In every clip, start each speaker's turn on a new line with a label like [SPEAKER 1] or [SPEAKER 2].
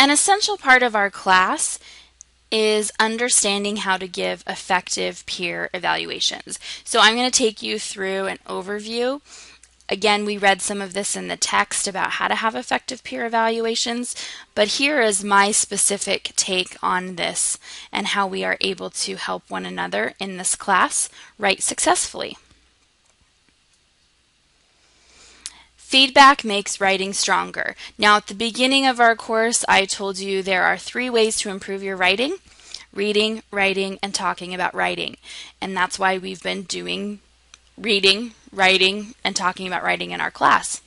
[SPEAKER 1] An essential part of our class is understanding how to give effective peer evaluations. So I'm going to take you through an overview. Again, we read some of this in the text about how to have effective peer evaluations, but here is my specific take on this and how we are able to help one another in this class write successfully. Feedback makes writing stronger. Now, at the beginning of our course, I told you there are 3 ways to improve your writing: reading, writing, and talking about writing. And that's why we've been doing reading, writing, and talking about writing in our class.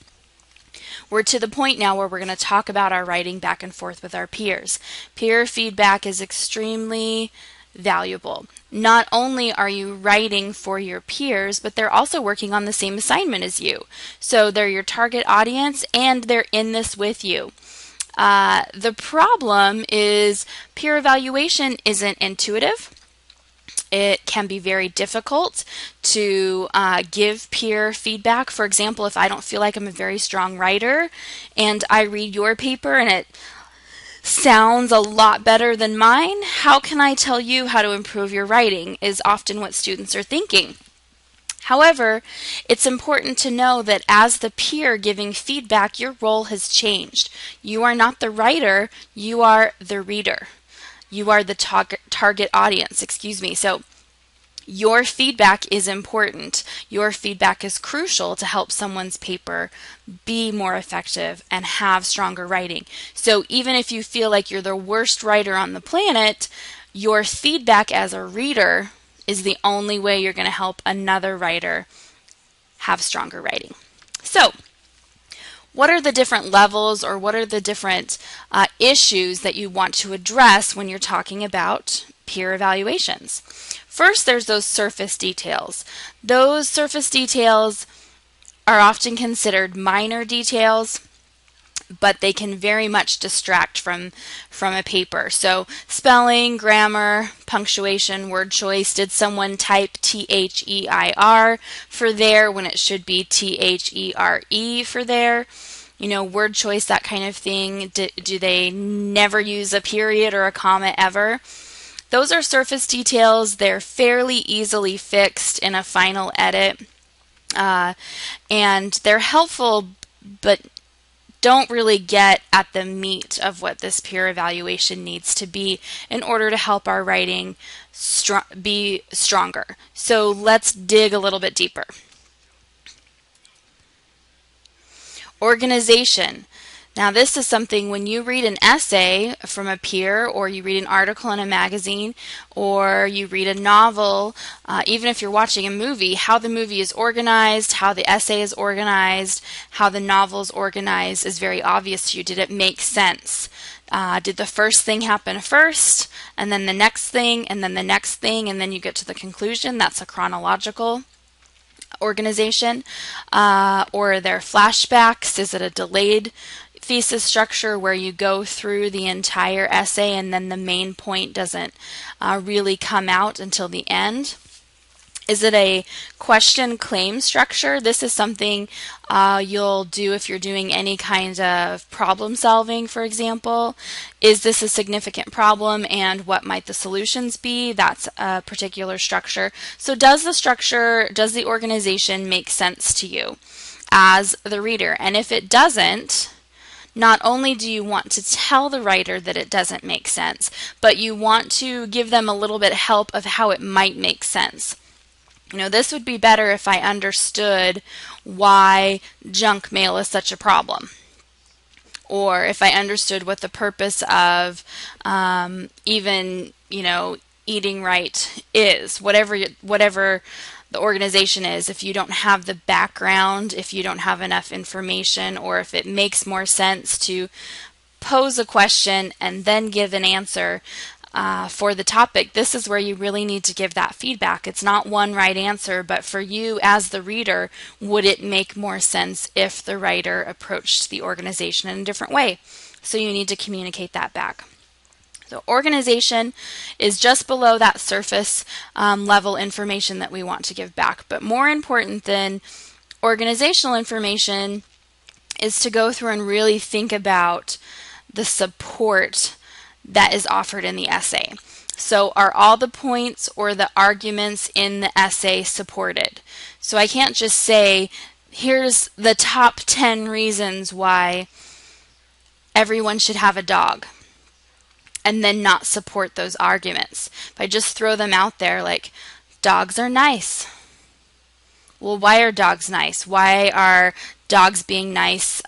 [SPEAKER 1] We're to the point now where we're going to talk about our writing back and forth with our peers. Peer feedback is extremely valuable. Not only are you writing for your peers, but they're also working on the same assignment as you. So they're your target audience and they're in this with you. The problem is peer evaluation isn't intuitive. It can be very difficult to give peer feedback. For example, if I don't feel like I'm a very strong writer and I read your paper and it sounds a lot better than mine, how can I tell you how to improve your writing is often what students are thinking. However, it's important to know that as the peer giving feedback, your role has changed. You are not the writer, you are the reader. You are the target audience, So your feedback is important. Your feedback is crucial to help someone's paper be more effective and have stronger writing. So even if you feel like you're the worst writer on the planet, your feedback as a reader is the only way you're going to help another writer have stronger writing. So, what are the different levels or what are the different issues that you want to address when you're talking about peer evaluations? First, there's those surface details. Those surface details are often considered minor details, but they can very much distract from a paper. So spelling, grammar, punctuation, word choice. Did someone type T-H-E-I-R for there when it should be T-H-E-R-E for there? You know, word choice, that kind of thing. Do they never use a period or a comma ever? Those are surface details. They're fairly easily fixed in a final edit. And they're helpful, but don't really get at the meat of what this peer evaluation needs to be in order to help our writing be stronger. So let's dig a little bit deeper. Organization. Now this is something when you read an essay from a peer or you read an article in a magazine or you read a novel, even if you're watching a movie, how the movie is organized, how the essay is organized, how the novel is organized is very obvious to you. Did it make sense? Did the first thing happen first and then the next thing and then the next thing and then you get to the conclusion? That's a chronological organization. Or are there flashbacks? Is it a delayed thesis structure where you go through the entire essay and then the main point doesn't really come out until the end? Is it a question claim structure? This is something you'll do if you're doing any kind of problem solving, for example. Is this a significant problem and what might the solutions be? That's a particular structure. So does the organization make sense to you as the reader? And if it doesn't, not only do you want to tell the writer that it doesn't make sense, but you want to give them a little bit of help of how it might make sense. You know, this would be better if I understood why junk mail is such a problem. Or if I understood what the purpose of even, you know, eating right is. Whatever the organization is, if you don't have the background, if you don't have enough information, or if it makes more sense to pose a question and then give an answer for the topic, this is where you really need to give that feedback. It's not one right answer, but for you as the reader, would it make more sense if the writer approached the organization in a different way? So you need to communicate that back. So organization is just below that surface level information that we want to give back. But more important than organizational information is to go through and really think about the support that is offered in the essay. So are all the points or the arguments in the essay supported? So I can't just say, here's the top 10 reasons why everyone should have a dog, and then not support those arguments. If I just throw them out there like, dogs are nice. Well, why are dogs nice? Why are dogs being nice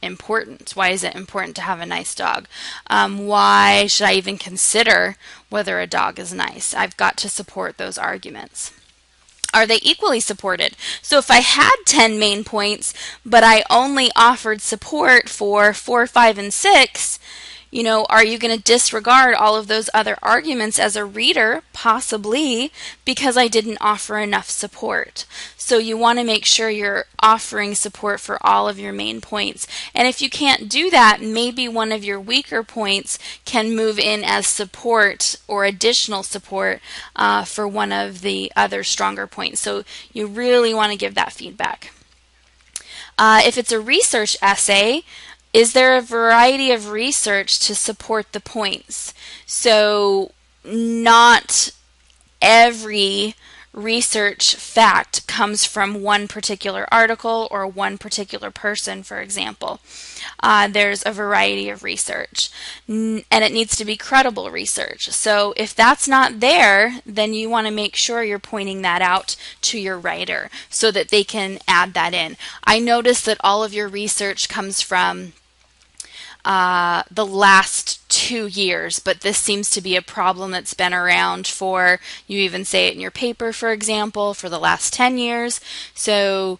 [SPEAKER 1] important? Why is it important to have a nice dog? Why should I even consider whether a dog is nice? I've got to support those arguments. Are they equally supported? So if I had 10 main points, but I only offered support for 4, 5, and 6, you know, are you going to disregard all of those other arguments as a reader? Possibly, because I didn't offer enough support. So you want to make sure you're offering support for all of your main points. And if you can't do that, maybe one of your weaker points can move in as support or additional support for one of the other stronger points. So you really want to give that feedback. If it's a research essay, is there a variety of research to support the points? So not every research fact comes from one particular article or one particular person, for example. There's a variety of research, and it needs to be credible research. So if that's not there, then you want to make sure you're pointing that out to your writer so that they can add that in. I notice that all of your research comes from the last 2 years, but this seems to be a problem that's been around for, you even say it in your paper, for example, for the last 10 years. So,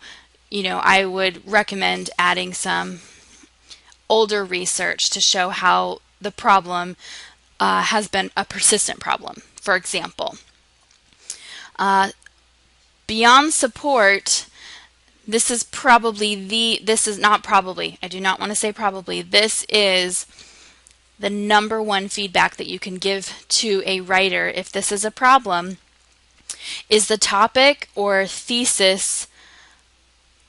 [SPEAKER 1] you know, I would recommend adding some older research to show how the problem has been a persistent problem, for example. Beyond support, this is not probably, I do not want to say probably, this is the number one feedback that you can give to a writer if this is a problem, is the topic or thesis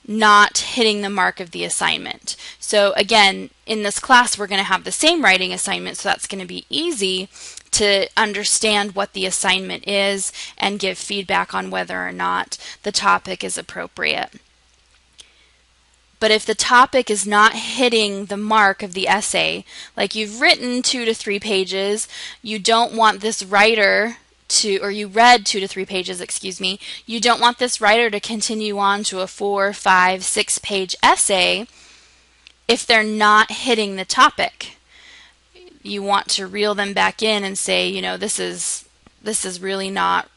[SPEAKER 1] not hitting the mark of the assignment. So again, in this class we're going to have the same writing assignment, so that's going to be easy to understand what the assignment is and give feedback on whether or not the topic is appropriate. But if the topic is not hitting the mark of the essay, like you've written 2 to 3 pages, you don't want this writer to, or you read 2 to 3 pages, excuse me, you don't want this writer to continue on to a 4, 5, 6 page essay if they're not hitting the topic. You want to reel them back in and say, you know, this is really not,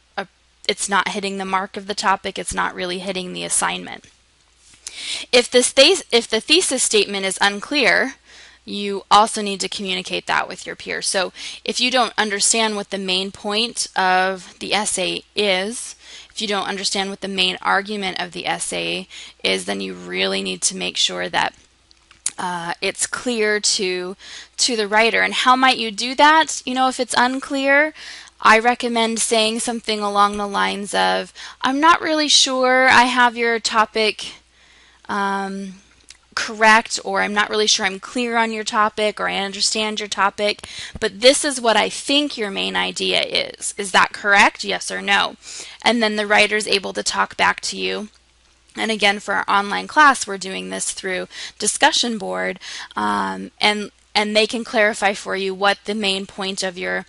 [SPEAKER 1] it's not hitting the mark of the topic, it's not really hitting the assignment. If the thesis statement is unclear, you also need to communicate that with your peers. So if you don't understand what the main point of the essay is, if you don't understand what the main argument of the essay is, then you really need to make sure that it's clear to the writer. And how might you do that? You know, if it's unclear, I recommend saying something along the lines of, I'm not really sure I have your topic correct, or I'm not really sure I'm clear on your topic, or I understand your topic, but this is what I think your main idea is. Is that correct? Yes or no? And then the writer's able to talk back to you. And again, for our online class, we're doing this through discussion board, and they can clarify for you what the main point of their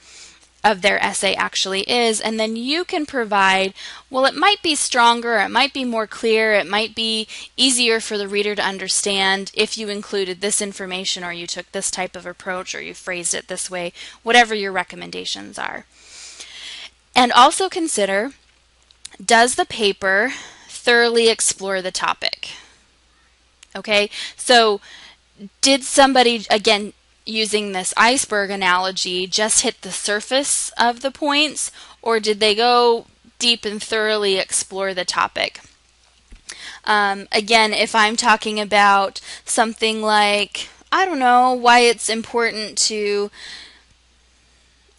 [SPEAKER 1] essay actually is, and then you can provide, well, it might be stronger, it might be more clear, it might be easier for the reader to understand if you included this information, or you took this type of approach, or you phrased it this way, whatever your recommendations are. And also consider, does the paper thoroughly explore the topic? Okay, so did somebody, again, using this iceberg analogy, just hit the surface of the points, or did they go deep and thoroughly explore the topic? Again, if I'm talking about something like, I don't know, why it's important to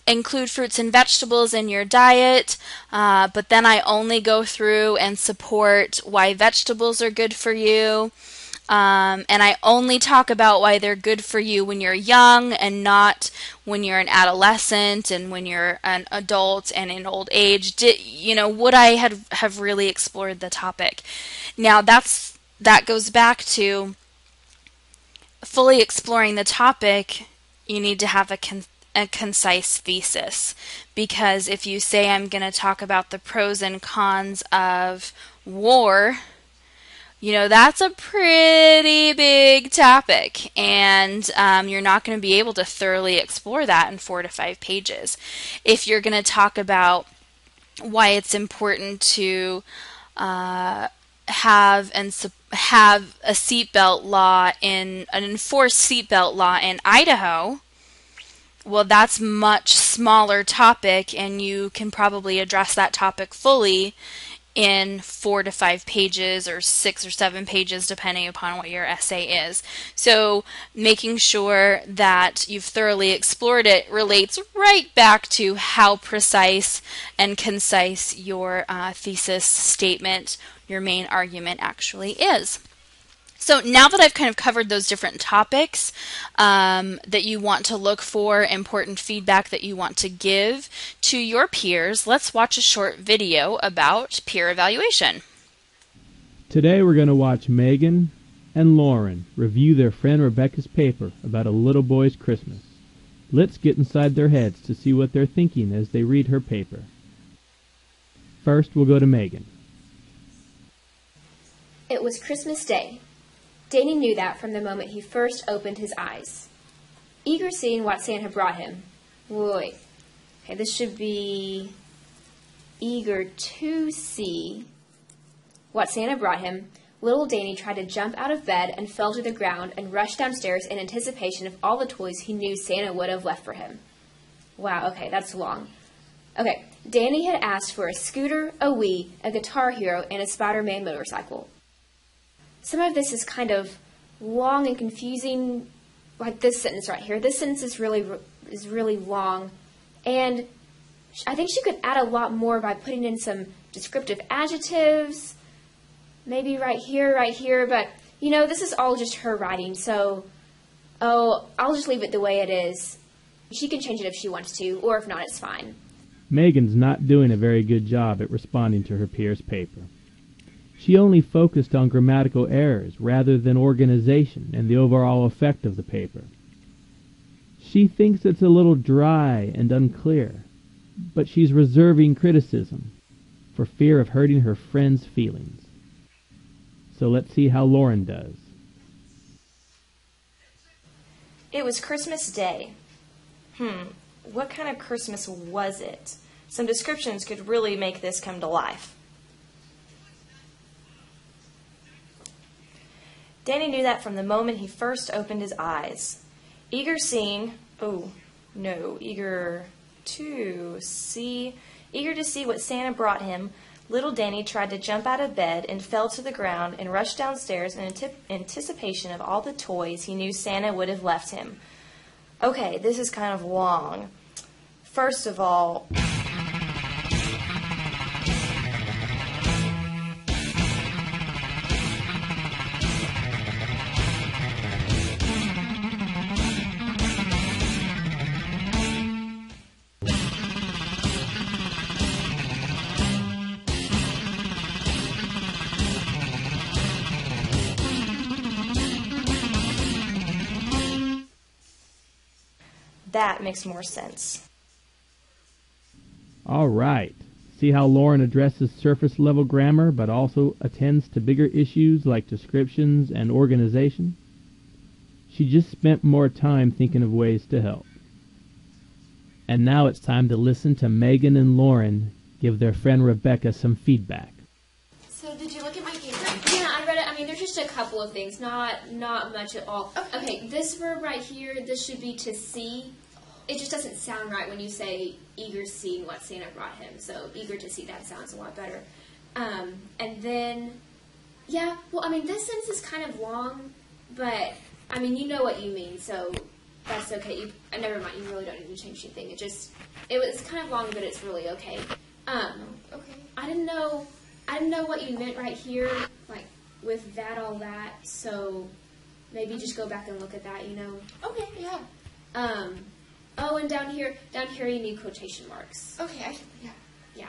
[SPEAKER 1] include fruits and vegetables in your diet, but then I only go through and support why vegetables are good for you, And I only talk about why they're good for you when you're young and not when you're an adolescent and when you're an adult and in old age. Would I have really explored the topic? Now that goes back to fully exploring the topic. You need to have a concise thesis, because if you say I'm going to talk about the pros and cons of war, that's a pretty big topic, and you're not going to be able to thoroughly explore that in 4 to 5 pages. If you're going to talk about why it's important to have a seatbelt law an enforced seatbelt law in Idaho, well, that's much smaller topic, and you can probably address that topic fully in 4 to 5 pages or 6 or 7 pages, depending upon what your essay is. So making sure that you've thoroughly explored it relates right back to how precise and concise your thesis statement, your main argument actually is. So now that I've kind of covered those different topics that you want to look for, important feedback that you want to give to your peers, let's watch a short video about peer evaluation.
[SPEAKER 2] Today we're going to watch Megan and Lauren review their friend Rebecca's paper about a little boy's Christmas. Let's get inside their heads to see what they're thinking as they read her paper. First, we'll go to Megan.
[SPEAKER 3] It was Christmas Day. Danny knew that from the moment he first opened his eyes. Eager seeing what Santa had brought him. Wait. Okay, this should be eager to see what Santa brought him. Little Danny tried to jump out of bed and fell to the ground and rushed downstairs in anticipation of all the toys he knew Santa would have left for him. Wow, okay, that's long. Okay, Danny had asked for a scooter, a Wii, a Guitar Hero, and a Spider-Man motorcycle. Some of this is kind of long and confusing, like this sentence right here. This sentence is really long, and I think she could add a lot more by putting in some descriptive adjectives, maybe right here, but, this is all just her writing, so, I'll just leave it the way it is. She can change it if she wants to, or if not, it's fine.
[SPEAKER 2] Megan's not doing a very good job at responding to her peer's paper. She only focused on grammatical errors rather than organization and the overall effect of the paper. She thinks it's a little dry and unclear, but she's reserving criticism for fear of hurting her friend's feelings. So let's see how Lauren does.
[SPEAKER 4] It was Christmas Day. What kind of Christmas was it? Some descriptions could really make this come to life. Danny knew that from the moment he first opened his eyes. Eager to see what Santa brought him, little Danny tried to jump out of bed and fell to the ground and rushed downstairs in anticipation of all the toys he knew Santa would have left him. Okay, this is kind of long. First of all, that makes more sense.
[SPEAKER 2] All right. See how Lauren addresses surface-level grammar, but also attends to bigger issues like descriptions and organization? She just spent more time thinking of ways to help. And now it's time to listen to Megan and Lauren give their friend Rebecca some feedback.
[SPEAKER 3] So did you look at my paper? Yeah, I read it. I mean, there's just a couple of things, not much at all. Okay, this verb right here, this should be to see. It just doesn't sound right when you say eager seeing what Santa brought him. So eager to see, that sounds a lot better. And then, yeah, well, I mean, this sentence is kind of long, but, I mean, you know what you mean, so that's okay. Never mind, you really don't need to change anything. It was kind of long, but it's really okay. Okay. I didn't know what you meant right here, like with all that, so maybe just go back and look at that,
[SPEAKER 5] Okay, yeah.
[SPEAKER 3] Oh, and down here you need quotation marks.
[SPEAKER 5] Okay,
[SPEAKER 3] Yeah.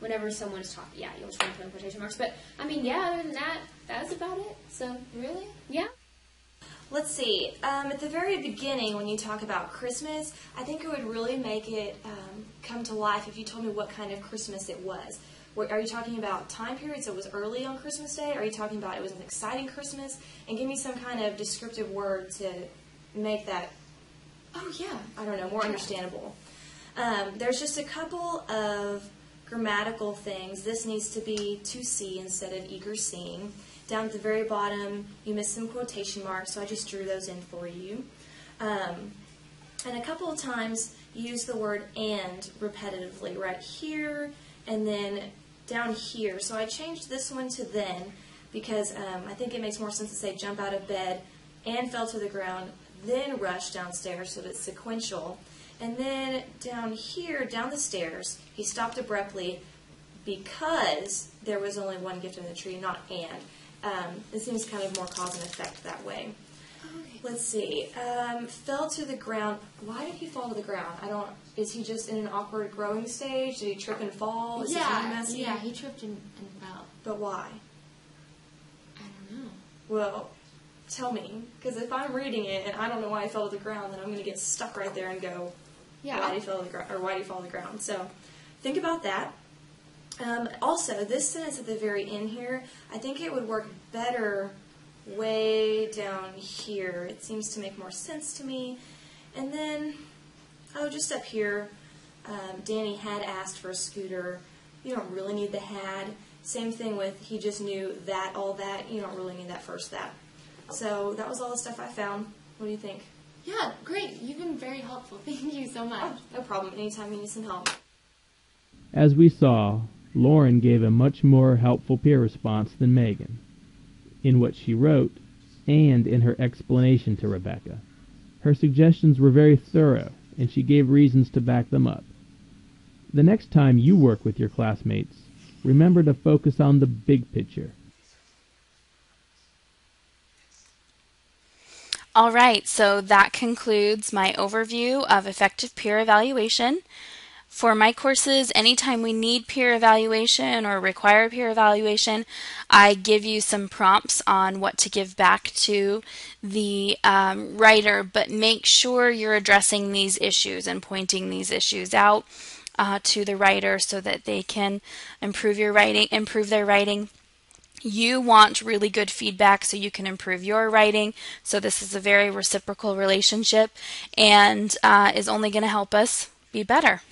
[SPEAKER 3] Whenever someone's talking, you'll just want to put in quotation marks. But, other than that, that's about it. So,
[SPEAKER 5] Really?
[SPEAKER 3] yeah.
[SPEAKER 4] Let's see. At the very beginning, when you talk about Christmas, I think it would really make it come to life if you told me what kind of Christmas it was. Are you talking about time periods that was early on Christmas Day? Are you talking about it was an exciting Christmas? And give me some kind of descriptive word to make that, more understandable. There's just a couple of grammatical things. This needs to be to see instead of eager seeing. Down at the very bottom, you missed some quotation marks, so I just drew those in for you. And a couple of times, you use the word and repetitively, right here, and then down here. So I changed this one to then, because I think it makes more sense to say jump out of bed and fell to the ground, then rush downstairs, so that it's sequential. And then down here, down the stairs, he stopped abruptly because there was only one gift in the tree, not and. It seems kind of more cause and effect that way.
[SPEAKER 5] Okay.
[SPEAKER 4] Let's see. Fell to the ground. Why did he fall to the ground? Is he just in an awkward growing stage? Did he trip and fall? Is his knee messy?
[SPEAKER 5] Yeah, he tripped and fell.
[SPEAKER 4] But why?
[SPEAKER 5] I don't know.
[SPEAKER 4] Well, tell me. Because if I'm reading it and I don't know why he fell to the ground, then I'm going to get stuck right there and go, why did he fall to the ground? Or why did he fall to the ground? So think about that. Also, this sentence at the very end here, I think it would work better way down here. It seems to make more sense to me. And then, just up here, Danny had asked for a scooter. You don't really need the had. Same thing with he just knew that, all that. You don't really need that first that. So that was all the stuff I found. What do you think?
[SPEAKER 5] Yeah, great. You've been very helpful. Thank you so much.
[SPEAKER 4] Oh, no problem. Anytime you need some help.
[SPEAKER 2] As we saw, Lauren gave a much more helpful peer response than Megan, in what she wrote and in her explanation to Rebecca. Her suggestions were very thorough, and she gave reasons to back them up. The next time you work with your classmates, remember to focus on the big picture.
[SPEAKER 1] All right, so that concludes my overview of effective peer evaluation. For my courses, anytime we need peer evaluation or require peer evaluation, I give you some prompts on what to give back to the writer, but make sure you're addressing these issues and pointing these issues out to the writer so that they can improve their writing. You want really good feedback so you can improve your writing. So this is a very reciprocal relationship and is only going to help us be better.